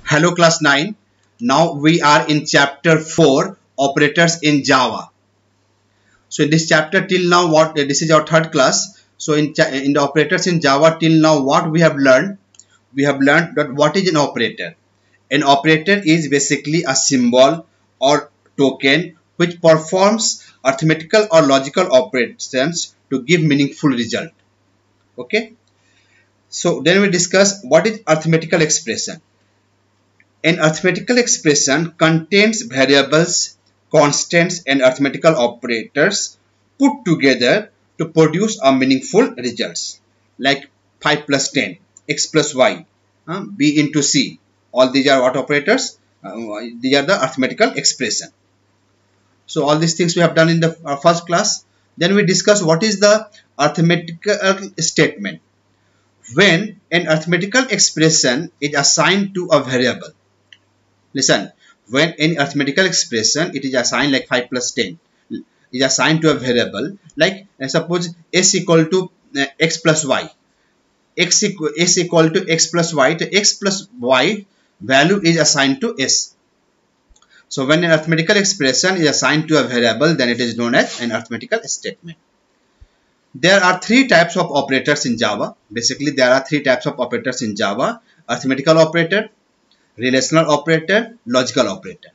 Hello class 9. Now we are in chapter 4, operators in Java. So in this chapter till now, this is our third class. So in the operators in Java till now, what we have learned? We have learned that what is an operator. An operator is basically a symbol or token which performs arithmetical or logical operations to give meaningful result. Okay. So then we discuss what is arithmetical expression. An arithmetical expression contains variables, constants, and arithmetical operators put together to produce a meaningful results like 5 plus 10, x plus y, b into c. All these are what operators? These are the arithmetical expression. So all these things we have done in the first class. Then we discuss what is the arithmetical statement. When an arithmetical expression is assigned to a variable. Listen, when any arithmetical expression it is assigned like 5 plus 10 is assigned to a variable like suppose s equal to x plus y, s equal to x plus y, the x plus y value is assigned to s. So when an arithmetical expression is assigned to a variable, then it is known as an arithmetical statement. There are three types of operators in Java. Basically, there are three types of operators in Java: arithmetical operator, relational operator, logical operator.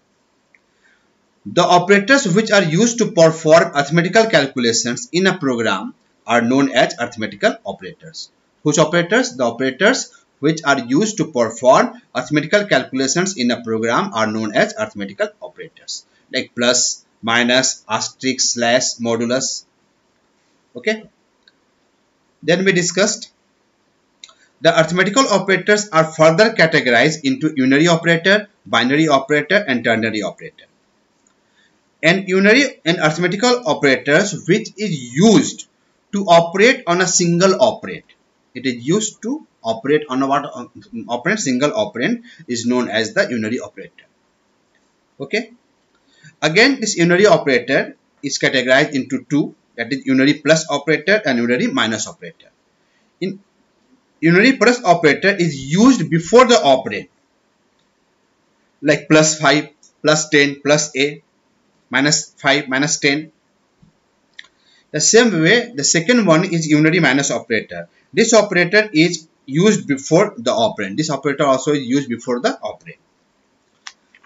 The operators which are used to perform arithmetical calculations in a program are known as arithmetical operators. Which operators? The operators which are used to perform arithmetical calculations in a program are known as arithmetical operators, like plus, minus, asterisk, slash, modulus. Okay. Then we discussed the arithmetical operators are further categorized into unary operator, binary operator, and ternary operator. An arithmetical operators which is used to operate on a single operand. It is used to operate on a operand, single operand is known as the unary operator. Okay. Again, this unary operator is categorized into two, that is unary plus operator and unary minus operator. In unary plus operator is used before the operand, like plus 5, plus 10, plus a, minus 5, minus 10. The same way, the second one is unary minus operator. This operator is used before the operand. This operator also is used before the operand.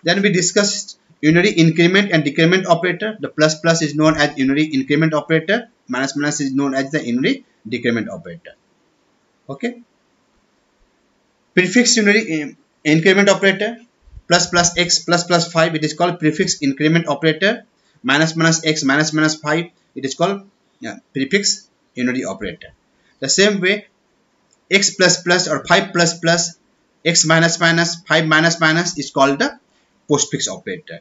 Then we discussed unary increment and decrement operator. The plus plus is known as unary increment operator. Minus minus is known as the unary decrement operator. Okay. Prefix unary increment operator. Plus plus x plus plus 5, it is called prefix increment operator. Minus minus x minus minus 5, it is called prefix unary operator. The same way, x plus plus or 5 plus plus, x minus minus, 5 minus minus is called the postfix operator.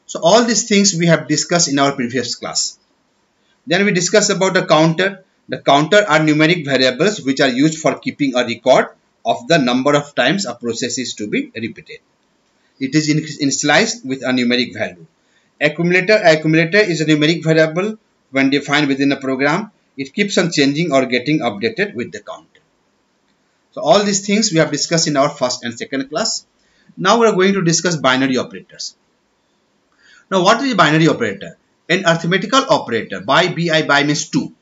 So all these things we have discussed in our previous class. Then we discuss about the counter. The counter are numeric variables which are used for keeping a record of the number of times a process is to be repeated. It is initialized with a numeric value. Accumulator is a numeric variable when defined within a program. It keeps on changing or getting updated with the counter. So all these things we have discussed in our first and second class. Now we are going to discuss binary operators. Now what is a binary operator? An arithmetical operator, by means 2.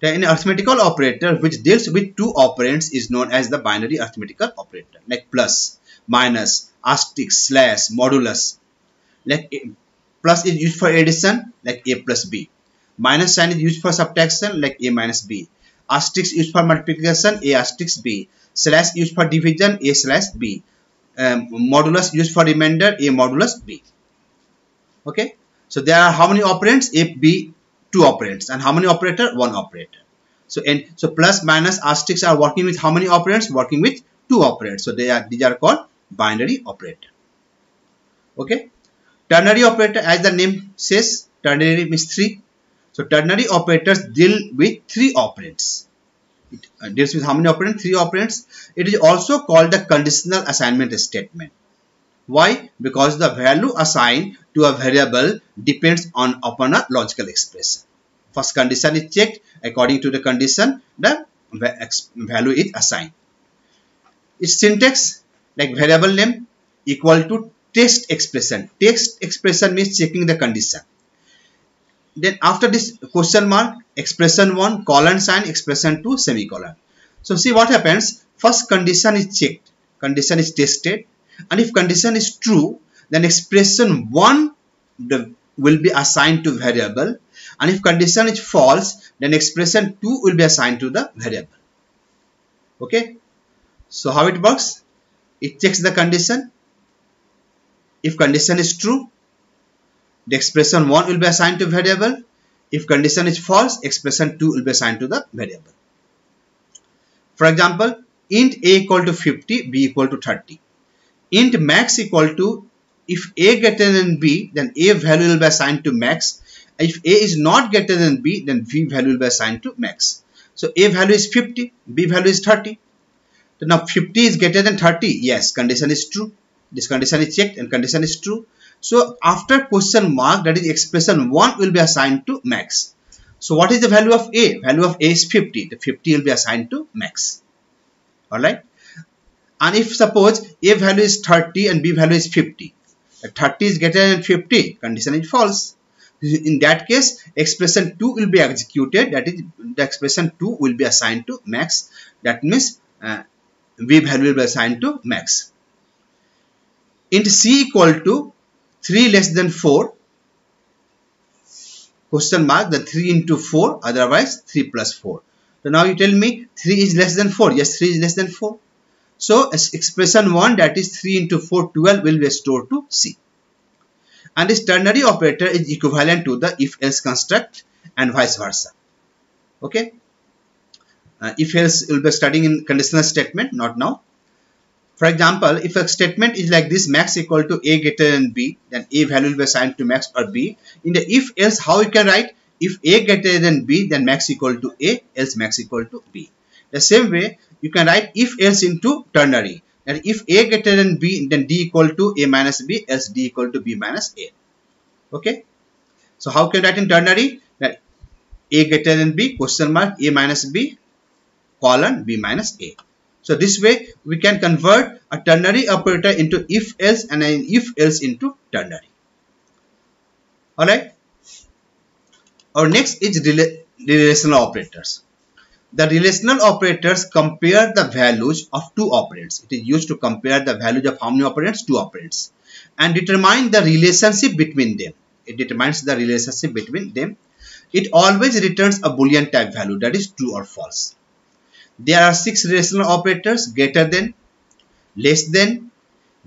An arithmetical operator which deals with two operands is known as the binary arithmetical operator, like plus, minus, asterisk, slash, modulus. Like plus is used for addition, like a plus b. Minus sign is used for subtraction, like a minus b. Asterisk used for multiplication, a asterisk b. Slash used for division, a slash b. Modulus used for remainder, a modulus b. Okay. So there are how many operands? A, b, two operands. And how many operator? One operator. So plus, minus, asterisk are working with how many operands? Working with two operands. So these are called binary operator. Okay. Ternary operator, as the name says, ternary means 3. So ternary operators deal with 3 operands. It deals with how many operands? 3 operands. It is also called the conditional assignment statement. Why? Because the value assigned to a variable depends upon a logical expression. First condition is checked. According to the condition, the value is assigned. Its syntax, like variable name, equal to test expression. Test expression means checking the condition. Then after this question mark, expression 1, colon sign, expression 2, semicolon. So see what happens. First condition is checked, condition is tested, and if condition is true, then expression 1 will be assigned to variable, and if condition is false, then expression 2 will be assigned to the variable. Okay. So how it works? It checks the condition. If condition is true, the expression 1 will be assigned to variable. If condition is false, expression 2 will be assigned to the variable. For example, int a equal to 50, b equal to 30. Int max equal to, if a greater than b, then a value will be assigned to max. If a is not greater than b, then b value will be assigned to max. So a value is 50, b value is 30. So now 50 is greater than 30. Yes, condition is true. This condition is checked and condition is true. So after question mark, that is expression 1 will be assigned to max. So what is the value of a? Value of a is 50. The 50 will be assigned to max. Alright. And if suppose a value is 30 and b value is 50. 30 is greater than 50. Condition is false. In that case, expression 2 will be executed. That is, the expression 2 will be assigned to max. That means b value will be assigned to max. Int c equal to 3 less than 4, question mark, the 3 into 4, otherwise 3 plus 4. So now you tell me 3 is less than 4. Yes, 3 is less than 4. So expression 1, that is 3 into 4, 12, will be stored to C. And this ternary operator is equivalent to the if-else construct and vice versa. Okay. If-else will be studying in conditional statement, not now. For example, if a statement is like this, max equal to a greater than b, then a value will be assigned to max or b. In the if else, how you can write? If a greater than b, then max equal to a, else max equal to b. The same way, you can write if else into ternary. And if a greater than b, then d equal to a minus b, else d equal to b minus a. Okay. So how can you write in ternary? That a greater than b, question mark, a minus b, colon, b minus a. So this way we can convert a ternary operator into if else and an if else into ternary. Alright. Our next is relational operators. The relational operators compare the values of two operands. It is used to compare the values of how many operands? Two operands. And determine the relationship between them. It determines the relationship between them. It always returns a Boolean type value, that is true or false. There are 6 relational operators: greater than, less than,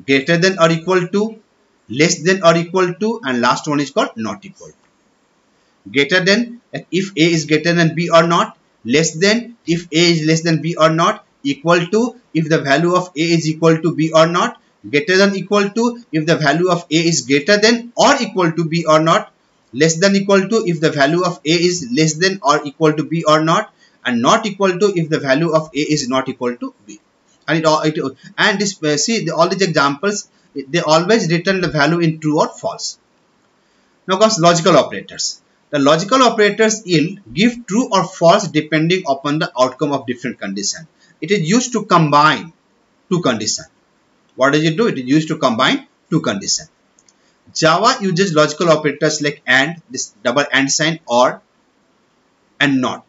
greater than or equal to, less than or equal to, and last one is called not equal to. Greater than, if a is greater than b or not, less than, if a is less than b or not, equal to, if the value of a is equal to b or not, greater than equal to, if the value of a is greater than or equal to b or not, less than equal to, if the value of a is less than or equal to b or not, and not equal to if the value of a is not equal to b. And see all these examples, they always return the value in true or false. Now comes logical operators. The logical operators yield give true or false depending upon the outcome of different condition. It is used to combine two conditions. What does it do? It is used to combine two conditions. Java uses logical operators like AND, this double AND sign, or, and not.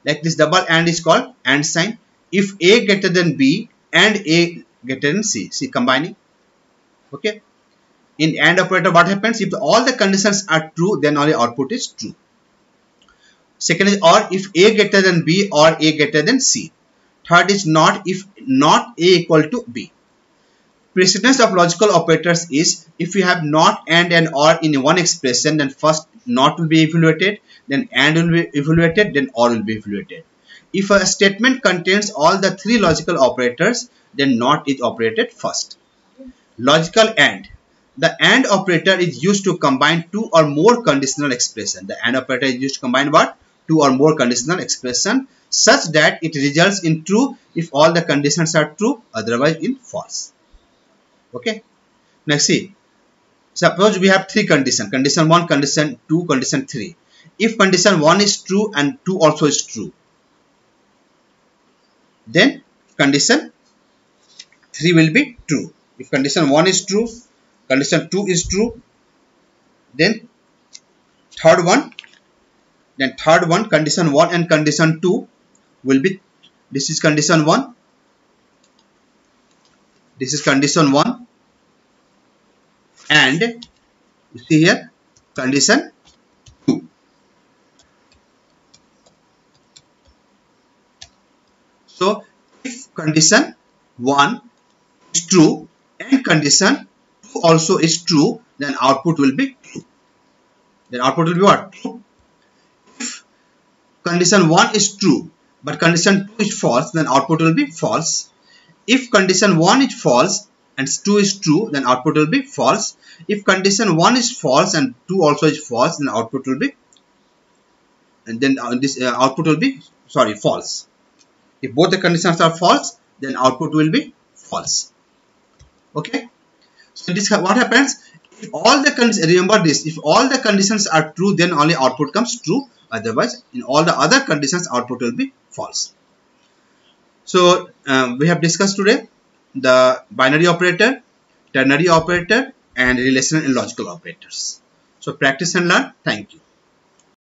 Like this double AND is called AND sign. If a greater than b and a greater than c. See, combining. Okay. In AND operator, what happens? If all the conditions are true, then only output is true. Second is OR, if a greater than b or a greater than c. Third is NOT, if not a equal to b. Precedence of logical operators is, if you have NOT and OR in one expression, then first NOT will be evaluated, then AND will be evaluated, then OR will be evaluated. If a statement contains all the three logical operators, then NOT is operated first. Logical AND. The AND operator is used to combine two or more conditional expressions. The AND operator is used to combine what? Two or more conditional expressions, such that it results in true if all the conditions are true, otherwise in false. Okay. Next, see. Suppose we have three conditions. Condition 1, condition 2, condition 3. If condition 1 is true and 2 also is true, then condition 3 will be true. If condition 1 is true, condition 2 is true, then third one, condition 1 and condition 2 will be, this is condition 1, this is condition 1, and you see here condition 2. So if condition 1 is true and condition 2 also is true, then output will be true. Then output will be what? True. If condition 1 is true but condition 2 is false, then output will be false. If condition 1 is false and 2 is true, then output will be false. If condition 1 is false and 2 also is false, then output will be, and then output will be, false. If both the conditions are false, then output will be false. Okay. So this what happens. If all the conditions, remember this, if all the conditions are true, then only output comes true. Otherwise, in all the other conditions, output will be false. So we have discussed today the binary operator, ternary operator, and relational and logical operators. So practice and learn. Thank you.